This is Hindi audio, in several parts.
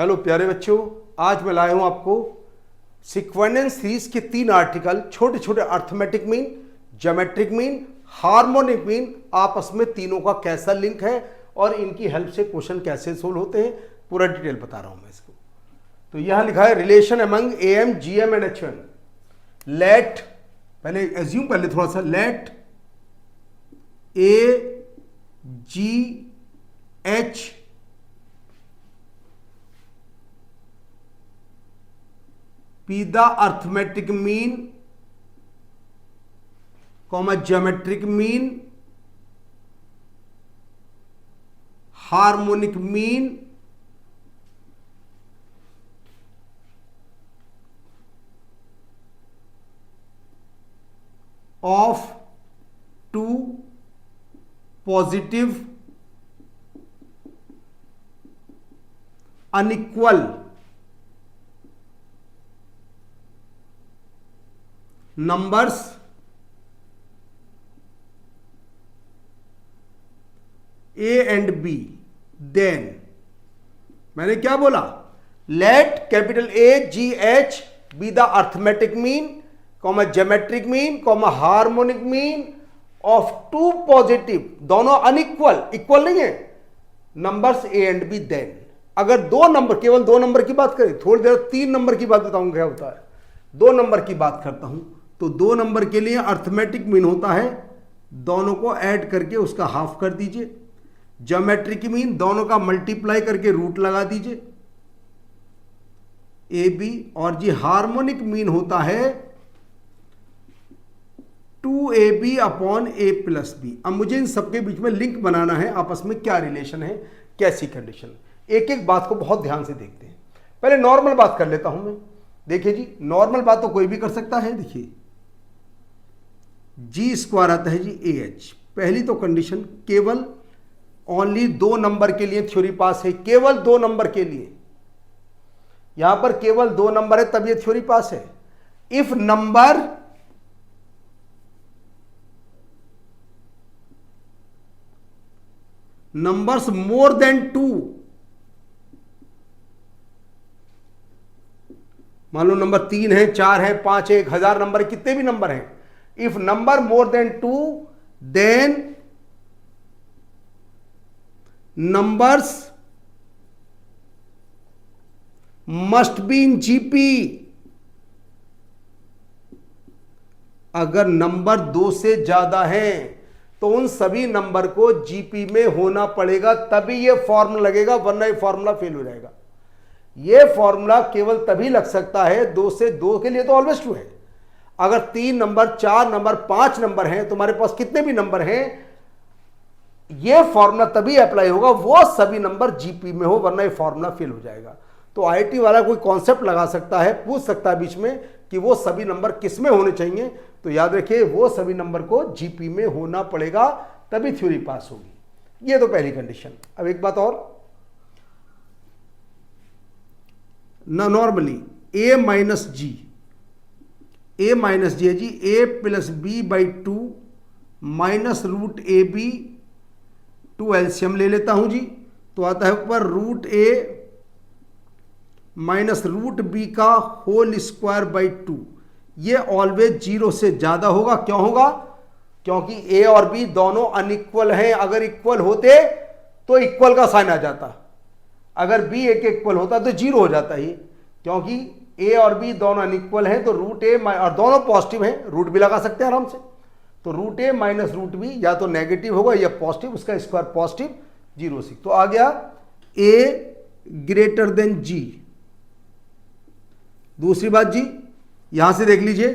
हेलो प्यारे बच्चों, आज मैं लाया हूं आपको सीक्वेंस सीरीज के 3 आर्टिकल, छोटे छोटे arithmetic mean, geometric mean, harmonic mean, आपस में तीनों का कैसा लिंक है और इनकी हेल्प से क्वेश्चन कैसे सोल्व होते हैं, पूरा डिटेल बता रहा हूं मैं इसको। तो यहां लिखा है relation among M, GM and H one. Let, पहले एज्यूम कर ले थोड़ा सा, let A G H be the arithmetic mean, geometric mean, harmonic mean of two positive unequal numbers A and B, then मैंने क्या बोला, let capital A G H be the arithmetic mean, geometric mean, harmonic mean of two positive, दोनों अनइक्वल, इक्वल नहीं है, numbers A and B। Then अगर दो नंबर, केवल दो नंबर की बात करें, थोड़ी देर 3 नंबर की बात बताऊंगा क्या होता है, 2 नंबर की बात करता हूं। तो 2 नंबर के लिए अर्थमेटिक मीन होता है दोनों को ऐड करके उसका हाफ कर दीजिए, ज्योमेट्रिक मीन दोनों का मल्टीप्लाई करके रूट लगा दीजिए ए बी, और जी हार्मोनिक मीन होता है 2AB upon A plus B. अब मुझे इन सबके बीच में लिंक बनाना है, आपस में क्या रिलेशन है, कैसी कंडीशन। एक एक बात को बहुत ध्यान से देखते हैं। पहले नॉर्मल बात कर लेता हूं मैं। देखिए जी, नॉर्मल बात तो कोई भी कर सकता है। देखिए जी स्क्वायर आता है जी AH। पहली तो कंडीशन, केवल ओनली 2 नंबर के लिए थ्योरी पास है, केवल 2 नंबर के लिए, यहां पर केवल 2 नंबर है तब ये थ्योरी पास है। इफ नंबर्स मोर देन 2, मान लो नंबर 3 है, 4 है, 5 है, 1000 नंबर, कितने भी नंबर हैं, if number more than 2 then numbers must be in GP. अगर नंबर 2 से ज्यादा हैं तो उन सभी नंबर को जीपी में होना पड़ेगा, तभी ये फॉर्मूला लगेगा, वरना ये फॉर्मूला फेल हो जाएगा। ये फॉर्मूला केवल तभी लग सकता है 2 से 2 के लिए तो ऑलवेज ट्रू है। अगर 3 नंबर, 4 नंबर, 5 नंबर हैं, तुम्हारे पास कितने भी नंबर हैं, ये फॉर्मूला तभी अप्लाई होगा वो सभी नंबर जीपी में हो, वरना ये फॉर्मूला फेल हो जाएगा। तो आईटी वाला कोई कॉन्सेप्ट लगा सकता है, पूछ सकता है बीच में कि वो सभी नंबर किस में होने चाहिए, तो याद रखिए वो सभी नंबर को जीपी में होना पड़ेगा, तभी थ्योरी पास होगी। ये तो पहली कंडीशन। अब एक बात और, normally a minus G, a minus G है जी a plus B by 2 minus root A B, 2 LCM ले लेता हूं जी, तो आता है ऊपर root A minus root B का होल स्क्वायर बाई 2। ये ऑलवेज 0 से ज्यादा होगा। क्यों होगा? क्योंकि ए और बी दोनों अनइक्वल हैं। अगर इक्वल होते तो इक्वल का साइन आ जाता, अगर बी ए के इक्वल होता तो 0 हो जाता ही। क्योंकि ए और बी दोनों अनइक्वल हैं तो रूट ए, और दोनों पॉजिटिव हैं, रूट भी लगा सकते हैं आराम से, तो root A minus root B या तो नेगेटिव होगा या पॉजिटिव, उसका स्क्वायर पॉजिटिव, 0 6। तो आ गया ए ग्रेटर देन जी। दूसरी बात जी, यहां से देख लीजिए,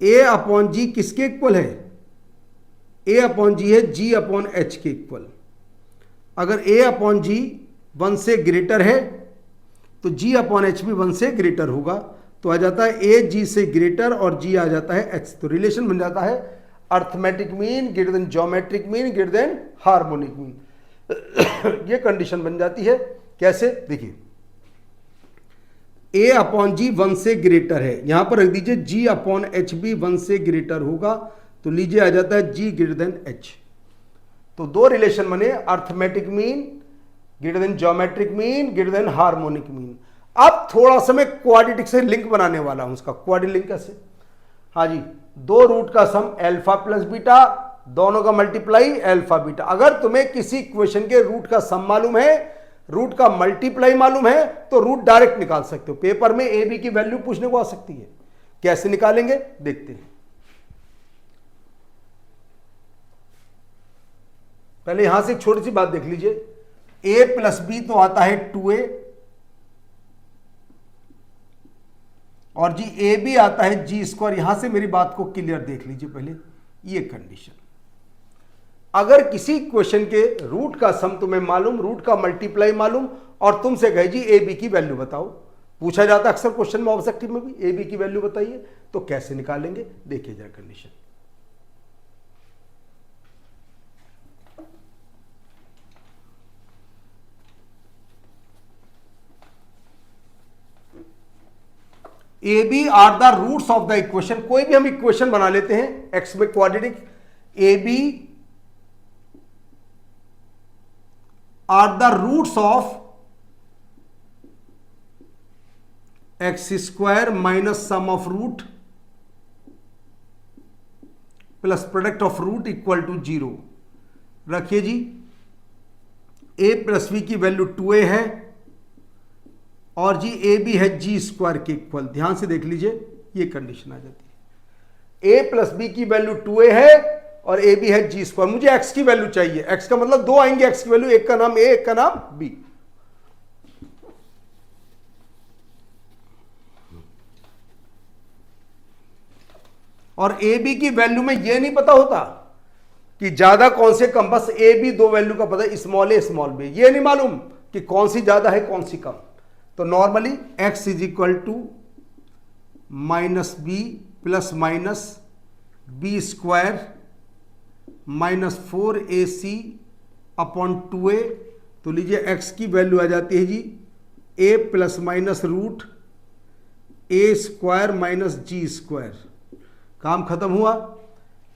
ए अपॉन जी किसके इक्वल है, ए अपॉन जी है जी अपॉन एच के इक्वल। अगर ए अपॉन जी 1 से ग्रेटर है तो जी अपॉन एच भी 1 से ग्रेटर होगा, तो आ जाता है ए जी से ग्रेटर और जी आ जाता है एच। तो रिलेशन बन जाता है arithmetic mean greater than geometric mean greater than harmonic mean. ये कंडीशन बन जाती है। कैसे? देखिए, ए अपॉन जी 1 से ग्रेटर है, यहां पर रख दीजिए जी अपॉन एच भी 1 से ग्रेटर होगा, तो लीजिए आ जाता है जी ग्रेटर देन एच। तो 2 रिलेशन बने, arithmetic mean greater than geometric mean, greater than harmonic mean. अब थोड़ा सा मैं क्वाड्रेटिक से लिंक बनाने वाला हूं उसका। क्वाड्रेटिक लिंक कैसे? हाँ जी, दो रूट का सम अल्फा प्लस बीटा, दोनों का मल्टीप्लाई अल्फा बीटा। अगर तुम्हें किसी इक्वेशन के रूट का सम मालूम है, रूट का मल्टीप्लाई मालूम है, तो रूट डायरेक्ट निकाल सकते हो। पेपर में ए बी की वैल्यू पूछने को आ सकती है, कैसे निकालेंगे देखते हैं। पहले यहां से एक छोटी सी बात देख लीजिए, a प्लस बी तो आता है 2a, और जी ए बी आता है जी स्क्वायर। यहां से मेरी बात को क्लियर देख लीजिए पहले, ये कंडीशन। अगर किसी क्वेश्चन के रूट का सम तुम्हें मालूम, रूट का मल्टीप्लाई मालूम, और तुमसे कहे जी ए बी की वैल्यू बताओ, पूछा जाता है अक्सर क्वेश्चन में, ऑब्जेक्टिव में भी, ए बी की वैल्यू बताइए, तो कैसे निकालेंगे देखिए जरा condition. A b are the roots of the equation. कोई भी हम इक्वेशन बना लेते हैं एक्स में quadratic, a b are the roots of x square minus sum of root plus product of root equal to 0। रखिए जी, ए प्लस बी की वैल्यू 2a है, और जी ए बी है जी स्क्वायर के इक्वल। ध्यान से देख लीजिए, ये कंडीशन आ जाती है। ए प्लस बी की वैल्यू 2a है और ए बी है जी स्क्वायर। मुझे एक्स की वैल्यू चाहिए, एक्स का मतलब दो आएंगे एक्स की वैल्यू, एक का नाम ए, एक का नाम बी। और ए बी की वैल्यू में ये नहीं पता होता कि ज्यादा कौन से कम, बस ए बी दो वैल्यू का पता है, स्मॉल ए स्मॉल बी। ये नहीं मालूम कि कौन सी ज्यादा है कौन सी कम। तो normally x is equal to minus b plus minus b square minus 4ac upon 2a। तो लीजिए x की वैल्यू आ जाती है जी a plus minus root a square minus g square. काम खत्म हुआ।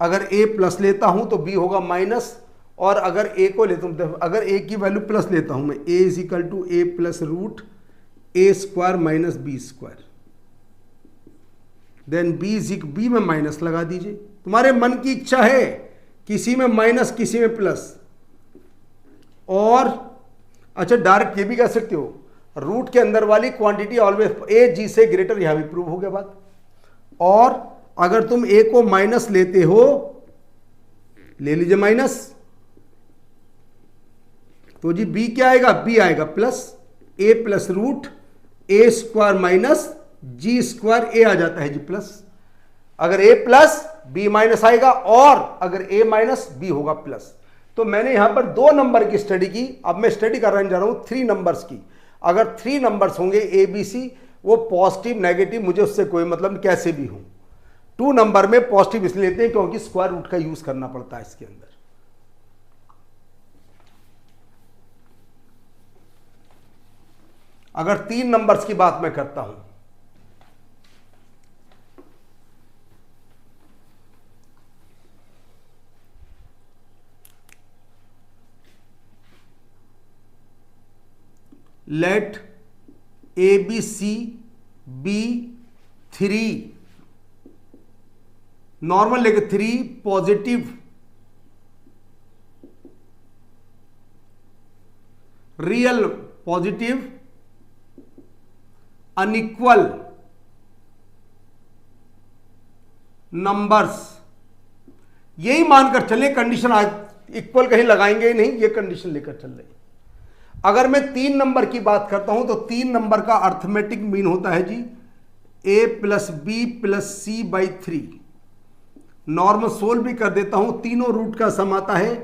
अगर a प्लस लेता हूं तो b होगा माइनस, और अगर a को लेता हूं, अगर a की वैल्यू प्लस लेता हूं मैं, a is equal to a plus root a square minus b square, then b में माइनस लगा दीजिए। तुम्हारे मन की इच्छा है, किसी में माइनस किसी में प्लस। और अच्छा, डायरेक्ट ये भी कह सकते हो, रूट के अंदर वाली क्वांटिटी ऑलवेज ए जी से ग्रेटर, यहां भी प्रूव हो गया बात। और अगर तुम ए को माइनस लेते हो, ले लीजिए माइनस, तो जी बी क्या आएगा, बी आएगा plus A plus root a square minus g square, ए आ जाता है जी प्लस। अगर ए प्लस बी माइनस आएगा, और अगर ए माइनस बी होगा प्लस। तो मैंने यहां पर 2 नंबर की स्टडी की, अब मैं स्टडी करने जा रहा हूं 3 नंबर्स की। अगर 3 नंबर्स होंगे ए बी सी, वो पॉजिटिव नेगेटिव मुझे उससे कोई मतलब, कैसे भी हो। 2 नंबर में पॉजिटिव इसलिए लेते हैं क्योंकि स्क्वायर रूट का यूज करना पड़ता है इसके अंदर। अगर 3 नंबर्स की बात मैं करता हूं, let a B c b 3, normal लेके 3 positive real positive unequal numbers, यही मानकर चले। कंडीशन आज इक्वल कहीं लगाएंगे ही नहीं, ये कंडीशन लेकर चल रही। अगर मैं 3 नंबर की बात करता हूं तो 3 नंबर का अर्थमेटिक मीन होता है जी a plus b plus c by 3। Normal solve भी कर देता हूं, तीनों रूट का सम आता है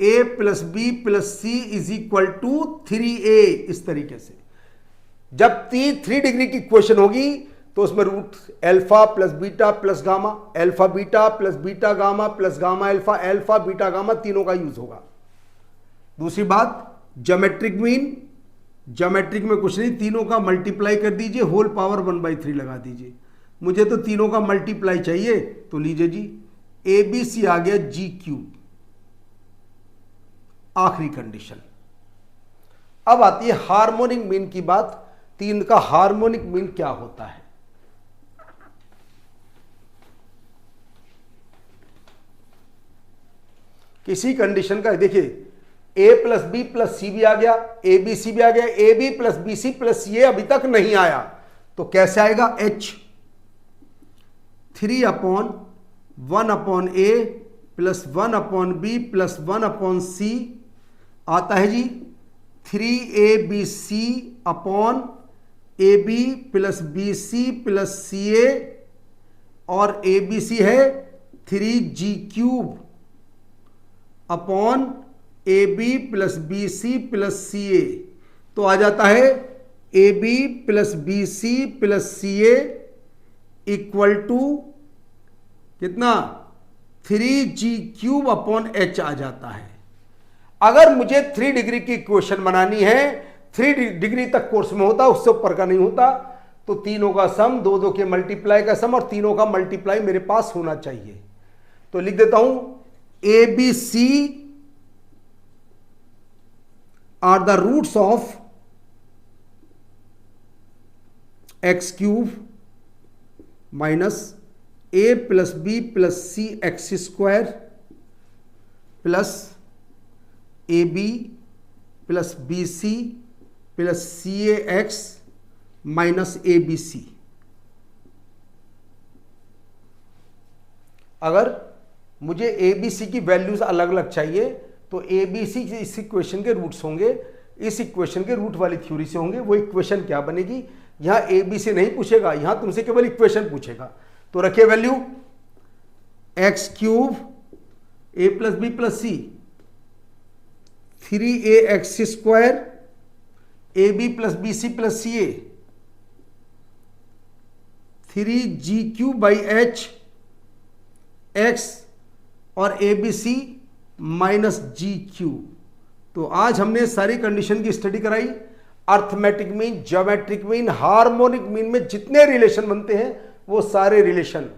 a plus b plus c is equal to 3a। इस तरीके से जब 3 डिग्री की इक्वेशन होगी तो उसमें root alpha plus beta plus gamma, alpha beta plus beta gamma plus gamma alpha, alpha beta gamma तीनों का यूज होगा। दूसरी बात, ज्योमेट्रिक मीन, ज्योमेट्रिक में कुछ नहीं, तीनों का मल्टीप्लाई कर दीजिए, होल पावर 1/3 लगा दीजिए। मुझे तो तीनों का मल्टीप्लाई चाहिए, तो लीजिए जी ए बी सी आ गया जी क्यूब। आखिरी कंडीशन, अब आती है हार्मोनिक मीन की बात। 3 का हार्मोनिक मीन क्या होता है? किसी कंडीशन का देखिए a plus b plus c भी आ गया, ए बी सी भी आ गया, a B plus B C plus ये अभी तक नहीं आया, तो कैसे आएगा? h 3/1/a plus 1/b plus 1/c आता है जी 3abc upon A B plus B C plus C A, और ए बी सी है 3g³ upon A B plus B C plus C A, तो आ जाता है A B plus B C plus C A equal to कितना? 3g³ अपॉन h आ जाता है। अगर मुझे 3 डिग्री की इक्वेशन बनानी है, 3 डिग्री तक कोर्स में होता, उससे ऊपर का नहीं होता, तो तीनों का सम, 2 के मल्टीप्लाई का सम और तीनों का मल्टीप्लाई मेरे पास होना चाहिए। तो लिख देता हूं a B c are the roots of x³ minus a plus b plus c x² plus ab plus bc plus cax minus abc। अगर मुझे ए बी सी की वैल्यूज अलग अलग चाहिए तो ए बी सी इस इक्वेशन के रूट्स होंगे, इस इक्वेशन के रूट वाली थ्योरी से होंगे। वो इक्वेशन क्या बनेगी? यहां ए बी सी नहीं पूछेगा, यहां तुमसे केवल इक्वेशन पूछेगा। तो रखिए value x³ a plus b plus c 3ax² a B plus B C plus C a 3g³ x और A B c minus GQ। तो आज हमने सारी कंडीशन की स्टडी कराई। Arithmetic mean, geometric mean, harmonic mean में जितने रिलेशन बनते हैं वो सारे रिलेशन,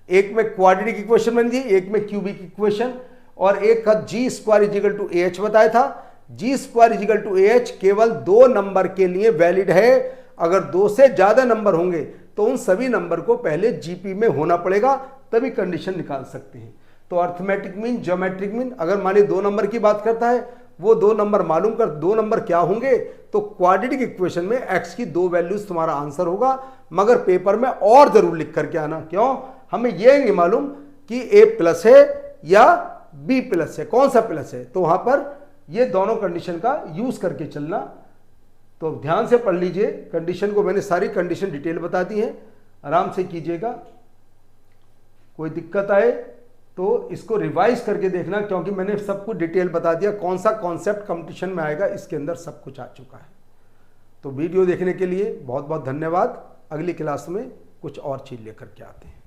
एक में क्वाड्रेटिक इक्वेशन बन गई, एक में क्यूबिक इक्वेशन, और एक का g² = AH बताया था। g² = AH केवल 2 नंबर के लिए वैलिड है। अगर 2 से ज्यादा नंबर होंगे तो उन सभी नंबर को पहले जीपी में होना पड़ेगा, तभी कंडीशन निकाल सकते हैं। तो अर्थमेटिक मीन, ज्योमेट्रिक मीन, अगर मानिए 2 नंबर की बात करता है, वो 2 नंबर मालूम कर 2 नंबर क्या होंगे, तो क्वाड्रेटिक इक्वेशन में x की 2 वैल्यूज तुम्हारा आंसर होगा। मगर पेपर में और जरूर लिख करके आना, क्यों? हमें यह नहीं मालूम कि a प्लस है या b प्लस है, कौन सा प्लस है, तो वहां पर ये दोनों कंडीशन का यूज करके चलना। तो ध्यान से पढ़ लीजिए कंडीशन को, मैंने सारी कंडीशन डिटेल बता दी है, आराम से कीजिएगा। कोई दिक्कत आए तो इसको रिवाइज करके देखना, क्योंकि मैंने सब कुछ डिटेल बता दिया, कौन सा कॉन्सेप्ट कंपटीशन में आएगा इसके अंदर सब कुछ आ चुका है। तो वीडियो देखने के लिए बहुत बहुत धन्यवाद। अगली क्लास में कुछ और चीज लेकर के आते हैं।